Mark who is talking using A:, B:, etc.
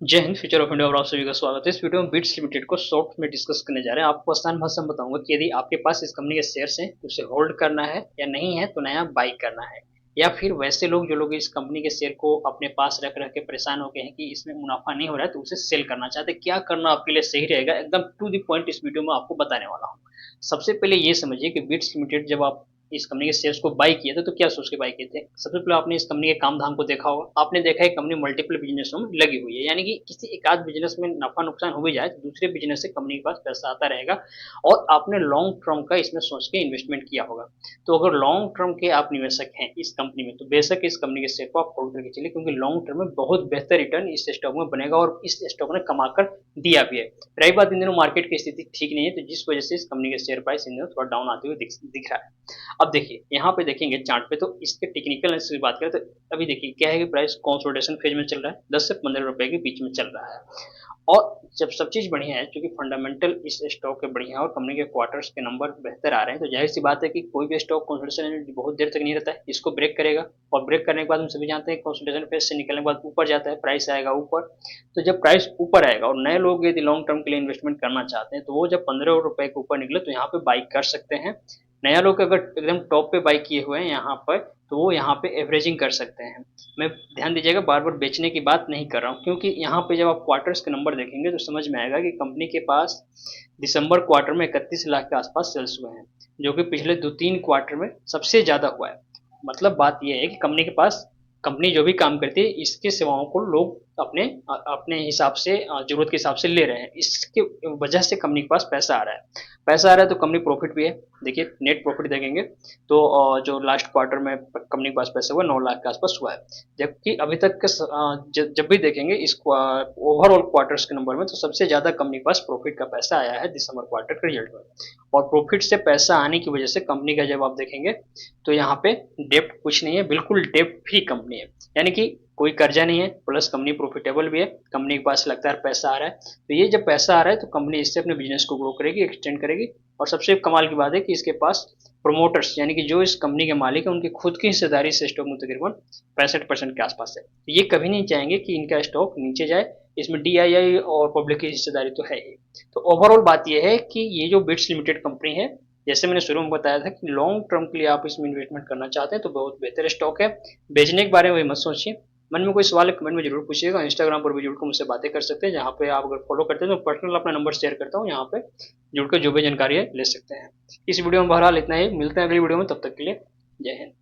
A: जय Hind. Future of India और आप सभी का स्वागत है। इस वीडियो में बिट्स लिमिटेड को शॉर्ट में डिस्कस करने जा रहे हैं। आपको आसान भाषा में बताऊंगा कि यदि आपके पास इस कंपनी के शेयर्स हैं तो उसे होल्ड करना है या नहीं है तो नया बाई करना है, या फिर वैसे लोग जो लोग इस कंपनी के शेयर को अपने पास रख रख के परेशान हो गए हैं कि इसमें मुनाफा नहीं हो रहा है तो उसे सेल करना चाहते हैं। क्या करना आपके लिए सही रहेगा, एकदम टू द पॉइंट इस वीडियो में आपको बताने वाला हूँ। सबसे पहले ये समझिए कि बिट्स लिमिटेड जब आप इस कंपनी के शेयर्स को बाई किए थे तो क्या सोच के बाई किए थे। सबसे पहले आपने इस कंपनी के काम धाम को देखा होगा। आपने देखा है कंपनी मल्टीपल बिजनेसों में लगी हुई है, यानी कि किसी एक आध बिजनेस में नफा नुकसान हो भी जाए तो दूसरे बिजनेस से कंपनी के पास पैसा आता रहेगा। और आपने लॉन्ग टर्म का इसमें सोच के इन्वेस्टमेंट किया होगा। तो अगर लॉन्ग टर्म के आप निवेशक हैं इस कंपनी में तो बेशक इस कंपनी के शेयर को आप होल्ड करके चलिए, क्योंकि लॉन्ग टर्म में बहुत बेहतर रिटर्न इस स्टॉक में बनेगा और इस स्टॉक ने कमाकर दिया भी है। रही बात इन दिनों मार्केट की स्थिति ठीक नहीं है तो जिस वजह से इस कंपनी के शेयर प्राइस इन दिनों थोड़ा डाउन आते हुए दिख रहा है। अब देखिए यहाँ पे देखेंगे चार्ट पे तो इसके टेक्निकल एनालिसिस की बात करें तो अभी देखिए क्या है कि प्राइस कंसोलिडेशन फेज में चल रहा है, 10 से 15 रुपए के बीच में चल रहा है। और जब सब चीज बढ़िया है, क्योंकि फंडामेंटल इस स्टॉक के बढ़िया है और कंपनी के क्वार्टर्स के नंबर बेहतर आ रहे हैं, तो जाहिर सी बात है कि कोई भी स्टॉक कंसोलिडेशन बहुत देर तक नहीं रहता है, इसको ब्रेक करेगा। और ब्रेक करने के बाद हम सभी जानते हैं कंसोलिडेशन फेज से निकलने के बाद ऊपर जाता है, प्राइस आएगा ऊपर। तो जब प्राइस ऊपर आएगा और नए लोग यदि लॉन्ग टर्म के लिए इन्वेस्टमेंट करना चाहते हैं तो वो जब 15 रुपए के ऊपर निकले तो यहाँ पे बाई कर सकते हैं। नया लोग अगर एकदम टॉप पे बाई किए हुए हैं यहाँ पर तो वो यहाँ पे एवरेजिंग कर सकते हैं। मैं ध्यान दीजिएगा, बार बार बेचने की बात नहीं कर रहा हूँ, क्योंकि यहाँ पे जब आप क्वार्टर्स के नंबर देखेंगे तो समझ में आएगा कि कंपनी के पास दिसंबर क्वार्टर में 31 लाख के आसपास सेल्स हुए हैं, जो कि पिछले 2-3 क्वार्टर में सबसे ज्यादा हुआ है। मतलब बात यह है कि कंपनी के पास कंपनी जो भी काम करती है इसके सेवाओं को लोग अपने अपने हिसाब से जरूरत के हिसाब से ले रहे हैं, इसके वजह से कंपनी के पास पैसा आ रहा है। पैसा आ रहा है तो कंपनी प्रॉफिट भी है। देखिए नेट प्रॉफिट देखेंगे तो जो लास्ट क्वार्टर में कंपनी के पास पैसा हुआ 9 लाख के आसपास हुआ है। जबकि अभी तक के जब भी देखेंगे इस ओवरऑल क्वार्टर्स के नंबर में तो सबसे ज्यादा कंपनी के पास प्रॉफिट का पैसा आया है दिसंबर क्वार्टर के रिजल्ट में। और प्रॉफिट से पैसा आने की वजह से कंपनी का जब आप देखेंगे तो यहाँ पे डेप्ट कुछ नहीं है, बिल्कुल डेप्ट फ्री कंपनी है। यानी कि कोई कर्जा नहीं है, प्लस कंपनी प्रॉफिटेबल भी है, कंपनी के पास लगातार पैसा आ रहा है। तो ये जब पैसा आ रहा है तो कंपनी इससे अपने बिजनेस को ग्रो करेगी, एक्सटेंड करेगी। और सबसे कमाल की बात है कि इसके पास प्रोमोटर्स यानी कि जो इस कंपनी के मालिक है उनकी खुद की हिस्सेदारी से स्टॉक में तकरीबन 65% के आसपास है। तो ये कभी नहीं चाहेंगे कि इनका स्टॉक नीचे जाए। इसमें डीआईआई और पब्लिक की हिस्सेदारी तो है ही। तो ओवरऑल बात यह है कि ये जो बिट्स लिमिटेड कंपनी है, जैसे मैंने शुरू में बताया था कि लॉन्ग टर्म के लिए आप इसमें इन्वेस्टमेंट करना चाहते हैं तो बहुत बेहतर स्टॉक है। बेचने के बारे में मत सोचिए। मन में कोई सवाल है कमेंट में जरूर पूछिएगा। इंस्टाग्राम पर भी जुड़कर मुझसे बातें कर सकते हैं, जहाँ पे आप अगर फॉलो करते हैं तो पर्सनल अपना नंबर शेयर करता हूँ, यहाँ पे जुड़कर जो भी जानकारी है ले सकते हैं। इस वीडियो में बहरहाल इतना ही, मिलते हैं अगली वीडियो में, तब तक के लिए जय हिंद।